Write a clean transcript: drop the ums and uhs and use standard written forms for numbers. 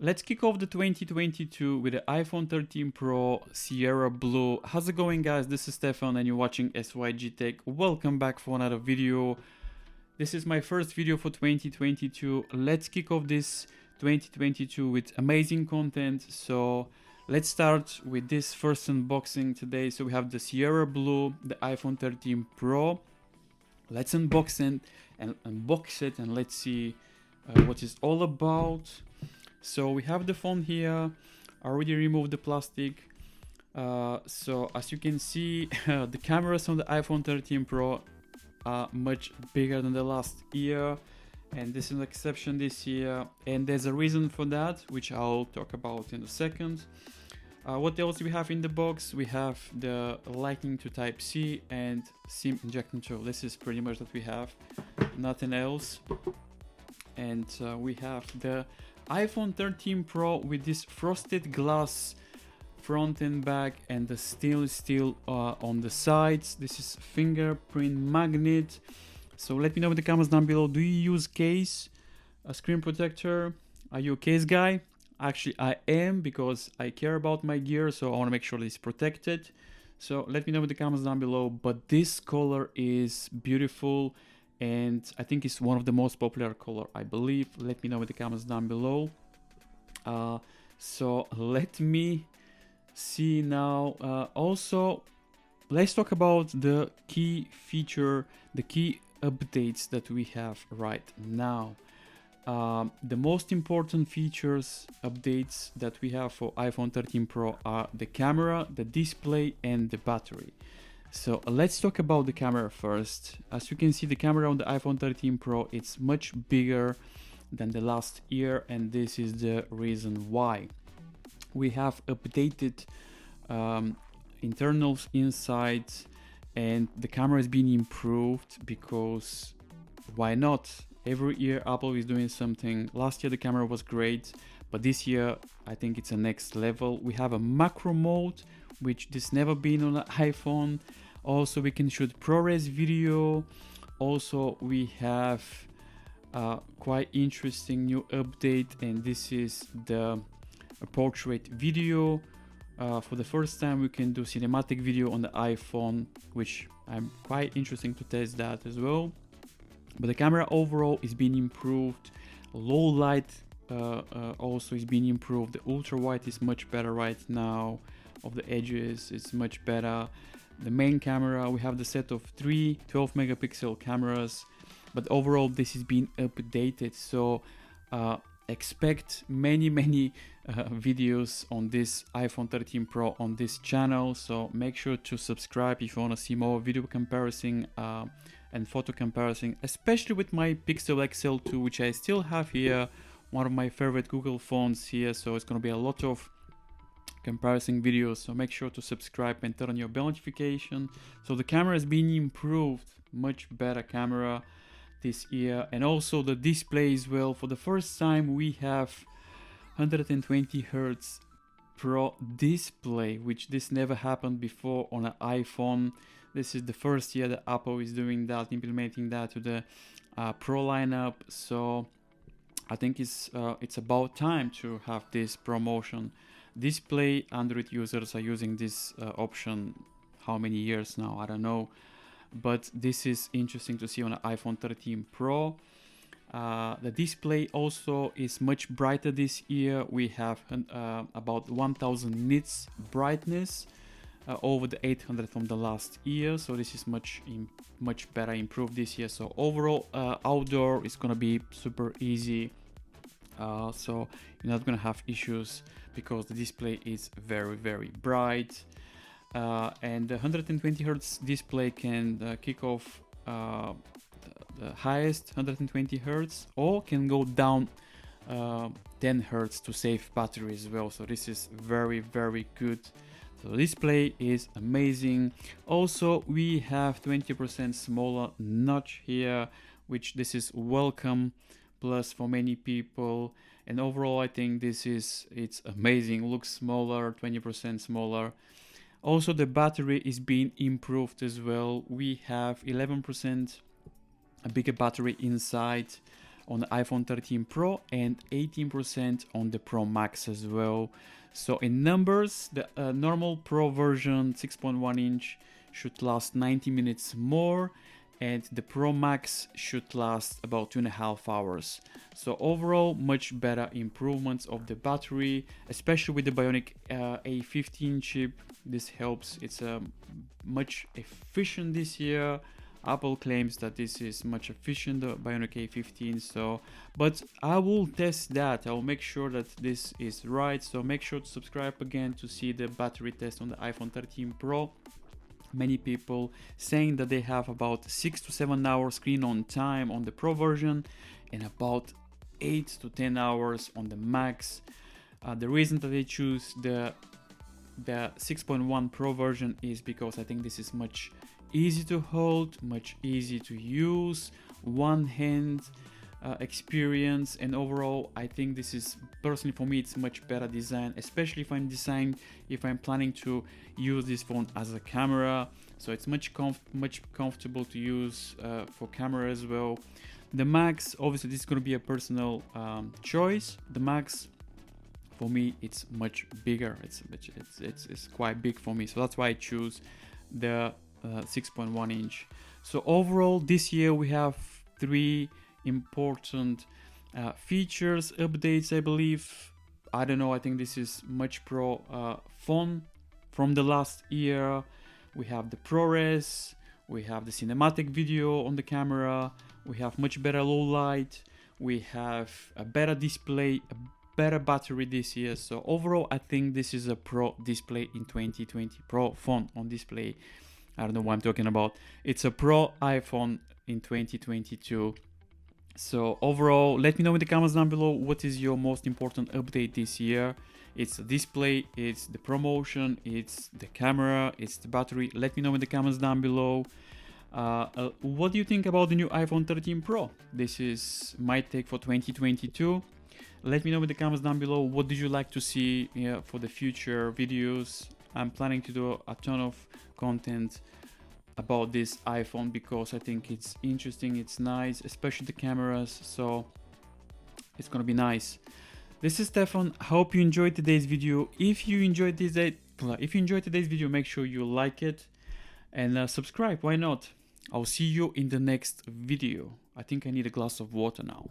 let's kick off the 2022 with the iPhone 13 Pro Sierra Blue. How's it going, guys? This is Stefan and you're watching SYGTECH. Welcome back for another video. This is my first video for 2022. Let's kick off this 2022 with amazing content. So let's start with this first unboxing today. So we have the Sierra Blue, the iPhone 13 Pro. Let's unbox it and let's see what it's all about. So we have the phone here. I already removed the plastic. So as you can see, the cameras on the iPhone 13 Pro are much bigger than the last year, and this is an exception this year, and there's a reason for that, which I'll talk about in a second. What else do we have in the box? We have the Lightning to Type-C and SIM injecting tool. This is pretty much what we have, nothing else. And we have the iPhone 13 Pro with this frosted glass front and back, and the stainless steel on the sides. This is fingerprint magnet. So let me know in the comments down below, do you use case, a screen protector? Are you a case guy? Actually I am, because I care about my gear, so I want to make sure it's protected. So let me know in the comments down below. But this color is beautiful, and I think it's one of the most popular color, I believe. Let me know in the comments down below. So let me see now. Also, let's talk about the key feature, the key updates that we have right now. The most important features updates that we have for iPhone 13 Pro are the camera, the display, and the battery. So let's talk about the camera first. As you can see, the camera on the iPhone 13 Pro, it's much bigger than the last year, and this is the reason why. We have updated internals inside, and the camera has been improved, because why not? Every year Apple is doing something. Last year the camera was great, but this year I think it's a next level. We have a macro mode, which this never been on an iPhone. Also we can shoot ProRes video. Also we have quite interesting new update, and this is the portrait video. For the first time we can do cinematic video on the iPhone, which I'm quite interesting to test that as well. But the camera overall is being improved. Low light also is being improved. The ultra wide is much better right now. Of the edges, it's much better. The main camera, we have the set of 3 12 megapixel cameras, but overall this is being updated. So expect many videos on this iPhone 13 Pro on this channel. So make sure to subscribe if you want to see more video comparison and photo comparison, especially with my Pixel XL2, which I still have here, one of my favorite Google phones here. So it's going to be a lot of comparison videos, so make sure to subscribe and turn on your bell notification. So the camera has been improved, much better camera this year, and also the display as well. For the first time we have 120 Hertz Pro display, which this never happened before on an iPhone. This is the first year that Apple is doing that, implementing that to the Pro lineup. So I think it's about time to have this promotion. Display, Android users are using this option how many years now, I don't know, but this is interesting to see on an iPhone 13 Pro. The display also is much brighter this year. We have about 1000 nits brightness over the 800 from the last year, so this is much better improved this year. So overall outdoor is gonna be super easy, so you're not gonna have issues because the display is very bright, and the 120 Hertz display can kick off the highest 120 Hertz, or can go down 10 Hertz to save battery as well. So this is very good. So the display is amazing. Also we have 20% smaller notch here, which this is welcome plus for many people. And overall I think it's amazing. Looks smaller, 20% smaller. Also the battery is being improved as well. We have 11% a bigger battery inside. on the iPhone 13 Pro and 18% on the Pro Max as well. So in numbers, the normal Pro version 6.1 inch should last 90 minutes more, and the Pro Max should last about 2.5 hours. So overall, much better improvements of the battery, especially with the Bionic A15 chip. This helps. It's much efficient this year. Apple claims that this is much efficient, the Bionic A15. So, but I will test that. I will make sure that this is right. So make sure to subscribe again to see the battery test on the iPhone 13 Pro. Many people saying that they have about 6 to 7 hours screen on time on the Pro version and about 8 to 10 hours on the Max. The reason that they choose the 6.1 Pro version is because I think this is much easy to hold, much easy to use, one hand experience, and overall I think this is, personally for me, it's much better design, especially if I'm planning to use this phone as a camera. So it's much comfortable to use for camera as well. The Max, obviously this is going to be a personal choice. The Max for me, it's much bigger. It's quite big for me, so that's why I choose the 6.1 inch. So overall this year we have 3 important features, updates, I believe. I don't know, I think this is much pro phone from the last year. We have the ProRes, we have the cinematic video on the camera, we have much better low light, we have a better display, a better battery this year. So overall I think this is a pro display in 2020, pro phone on display. I don't know what I'm talking about. It's a pro iPhone in 2022. So overall, let me know in the comments down below what is your most important update this year. It's the display, it's the promotion, it's the camera, it's the battery. Let me know in the comments down below. What do you think about the new iPhone 13 Pro? This is my take for 2022. Let me know in the comments down below. What did you like to see for the future videos? I'm planning to do a ton of content about this iPhone because I think it's interesting, it's nice, especially the cameras, so it's gonna be nice. This is Stefan. I hope you enjoyed today's video. If you enjoyed today's video, make sure you like it and subscribe. Why not? I'll see you in the next video. I think I need a glass of water now.